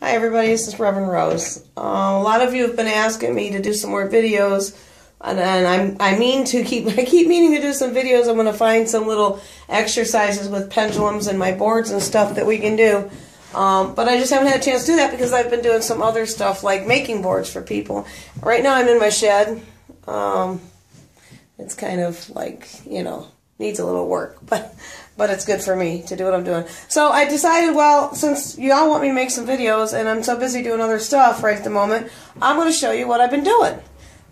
Hi everybody, this is Reverend Rose. A lot of you have been asking me to do some more videos, and I keep meaning to do some videos. I'm going to find some little exercises with pendulums and my boards and stuff that we can do. But I just haven't had a chance to do that because I've been doing some other stuff like making boards for people. Right now I'm in my shed. It's kind of like, needs a little work, but it's good for me to do what I'm doing. So I decided, well, since y'all want me to make some videos and I'm so busy doing other stuff right at the moment, I'm going to show you what I've been doing.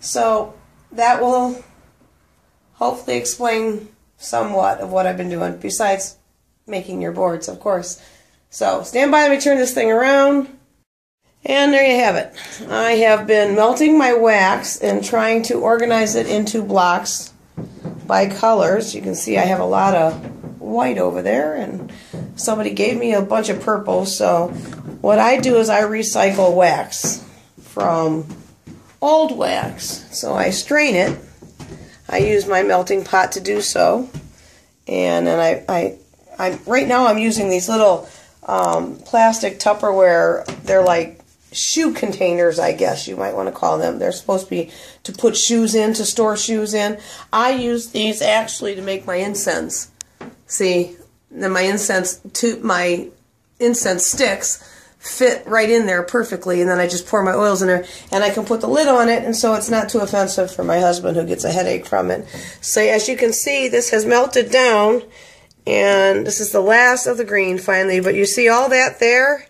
So that will hopefully explain somewhat of what I've been doing, besides making your boards, of course. So stand by, let me turn this thing around. And there you have it. I have been melting my wax and trying to organize it into blocks by colors. You can see I have a lot of white over there, and somebody gave me a bunch of purple. So what I do is I recycle wax from old wax. So I strain it. I use my melting pot to do so. And then I right now I'm using these little plastic Tupperware. They're like shoe containers, I guess you might want to call them. They're supposed to be to put shoes in, to store shoes in. I use these actually to make my incense. See, then my incense sticks fit right in there perfectly, and then I just pour my oils in there, and I can put the lid on it, and so it's not too offensive for my husband who gets a headache from it. So as you can see, this has melted down, and this is the last of the green finally, but you see all that there?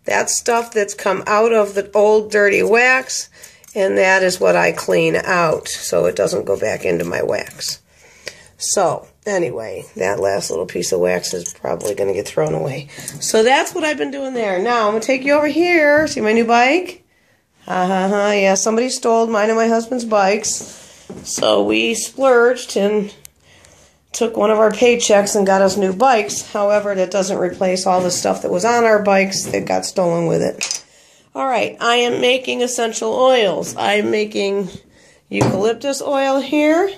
That's stuff that's come out of the old dirty wax, and that is what I clean out so it doesn't go back into my wax. So anyway, that last little piece of wax is probably going to get thrown away. So that's what I've been doing there. Now I'm going to take you over here. See my new bike? Yeah, somebody stole mine and my husband's bikes. So we splurged and took one of our paychecks and got us new bikes. However, that doesn't replace all the stuff that was on our bikes that got stolen with it. Alright, I am making essential oils. I'm making eucalyptus oil here.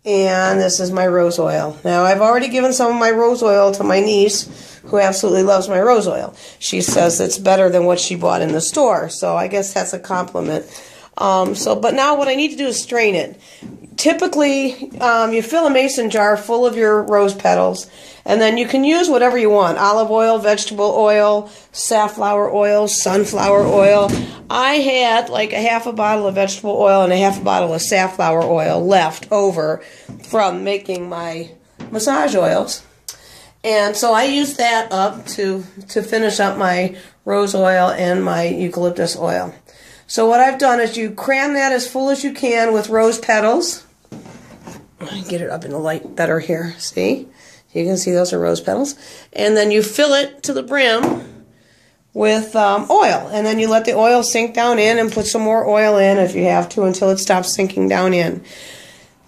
And this is my rose oil. Now, I've already given some of my rose oil to my niece, who absolutely loves my rose oil. She says it's better than what she bought in the store, so I guess that's a compliment. But now what I need to do is strain it. Typically, you fill a mason jar full of your rose petals, and then you can use whatever you want. Olive oil, vegetable oil, safflower oil, sunflower oil. I had like a half a bottle of vegetable oil and a half a bottle of safflower oil left over from making my massage oils. And so I used that up to finish up my rose oil and my eucalyptus oil. So what I've done is you cram that as full as you can with rose petals. Get it up in the light better here. See? You can see those are rose petals. And then you fill it to the brim with oil. And then you let the oil sink down in and put some more oil in if you have to until it stops sinking down in.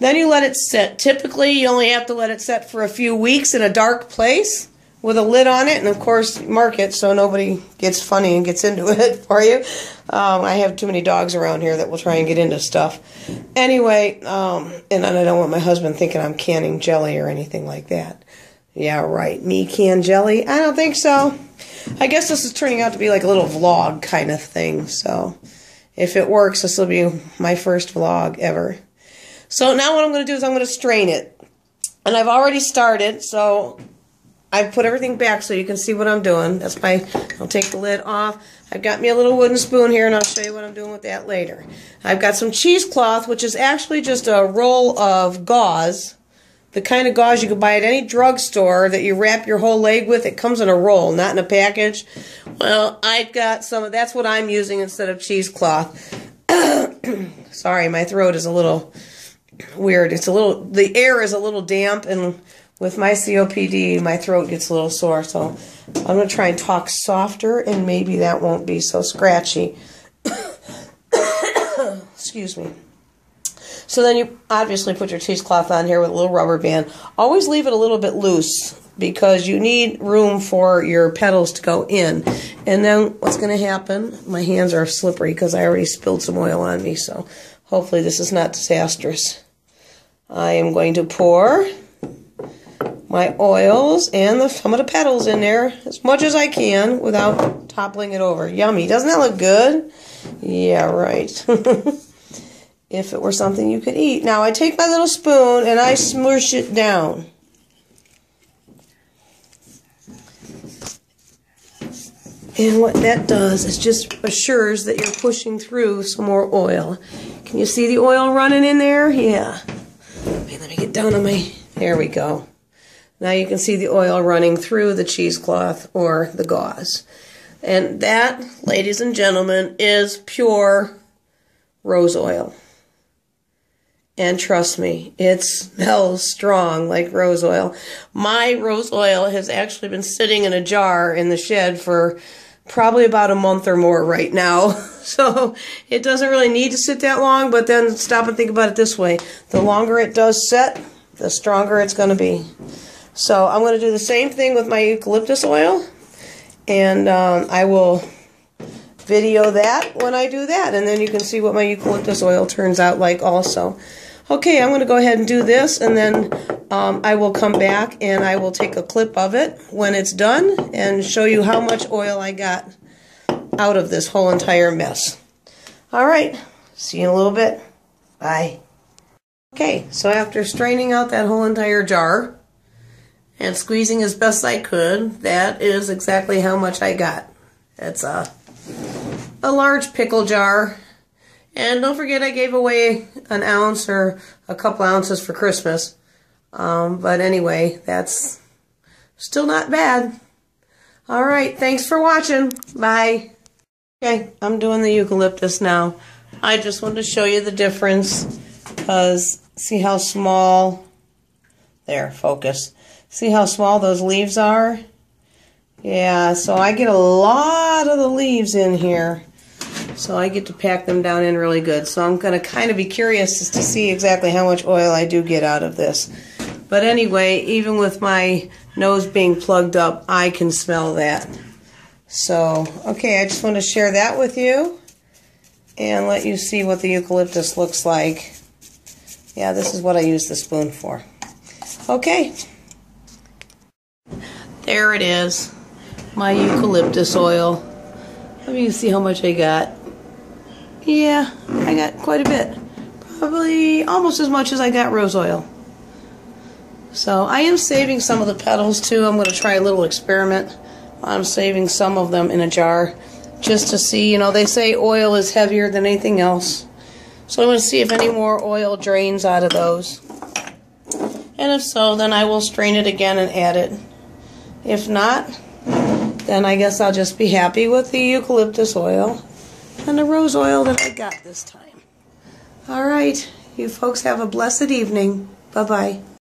Then you let it sit. Typically, you only have to let it sit for a few weeks in a dark place with a lid on it, and of course mark it so nobody gets funny and gets into it for you. I have too many dogs around here that will try and get into stuff. Anyway, and I don't want my husband thinking I'm canning jelly or anything like that. Yeah, right, me can jelly? I don't think so. I guess this is turning out to be like a little vlog kind of thing, so if it works, this will be my first vlog ever. So now what I'm going to do is I'm going to strain it. And I've already started, so I've put everything back so you can see what I'm doing. I'll take the lid off. I've got me a little wooden spoon here, and I'll show you what I'm doing with that later. I've got some cheesecloth, which is actually just a roll of gauze. The kind of gauze you can buy at any drugstore that you wrap your whole leg with. It comes in a roll, not in a package. Well, I've got some of that's what I'm using instead of cheesecloth. Sorry, my throat is a little weird. The air is a little damp, and with my COPD, my throat gets a little sore, so I'm going to try and talk softer, and maybe that won't be so scratchy. Excuse me. So then you obviously put your cheesecloth on here with a little rubber band. Always leave it a little bit loose because you need room for your petals to go in. And then what's going to happen, my hands are slippery because I already spilled some oil on me, so hopefully this is not disastrous. I am going to pour my oils and some of the petals in there as much as I can without toppling it over. Yummy. Doesn't that look good? Yeah, right. If it were something you could eat. Now I take my little spoon and I smoosh it down. And what that does is just assures that you're pushing through some more oil. Can you see the oil running in there? Yeah. Okay, let me get down on my... There we go. Now you can see the oil running through the cheesecloth or the gauze. And that, ladies and gentlemen, is pure rose oil. And trust me, it smells strong like rose oil. My rose oil has actually been sitting in a jar in the shed for probably about a month or more right now. So it doesn't really need to sit that long, but then stop and think about it this way. The longer it does set, the stronger it's going to be. So I'm going to do the same thing with my eucalyptus oil. And I will video that when I do that. And then you can see what my eucalyptus oil turns out like also. Okay, I'm going to go ahead and do this, and then I will come back and I will take a clip of it when it's done and show you how much oil I got out of this whole entire mess. All right, see you in a little bit. Bye. Okay, so after straining out that whole entire jar and squeezing as best I could, that is exactly how much I got. It's a large pickle jar. And don't forget I gave away an ounce or a couple ounces for Christmas. But anyway, that's still not bad. Alright, thanks for watching. Bye. Okay, I'm doing the eucalyptus now. I just wanted to show you the difference because see how small, there, focus. See how small those leaves are? Yeah, so I get a lot of the leaves in here. So I get to pack them down in really good. So I'm going to kind of be curious as to see exactly how much oil I do get out of this. But anyway, even with my nose being plugged up, I can smell that. So, okay, I just want to share that with you and let you see what the eucalyptus looks like. Yeah, this is what I use the spoon for. Okay. There it is, my eucalyptus oil. Let me see how much I got. Yeah, I got quite a bit. Probably almost as much as I got rose oil. So I am saving some of the petals too. I'm going to try a little experiment. I'm saving some of them in a jar just to see. You know, they say oil is heavier than anything else. So I'm going to see if any more oil drains out of those. And if so, then I will strain it again and add it. If not, then I guess I'll just be happy with the eucalyptus oil and the rose oil that I got this time. All right, you folks have a blessed evening. Bye-bye.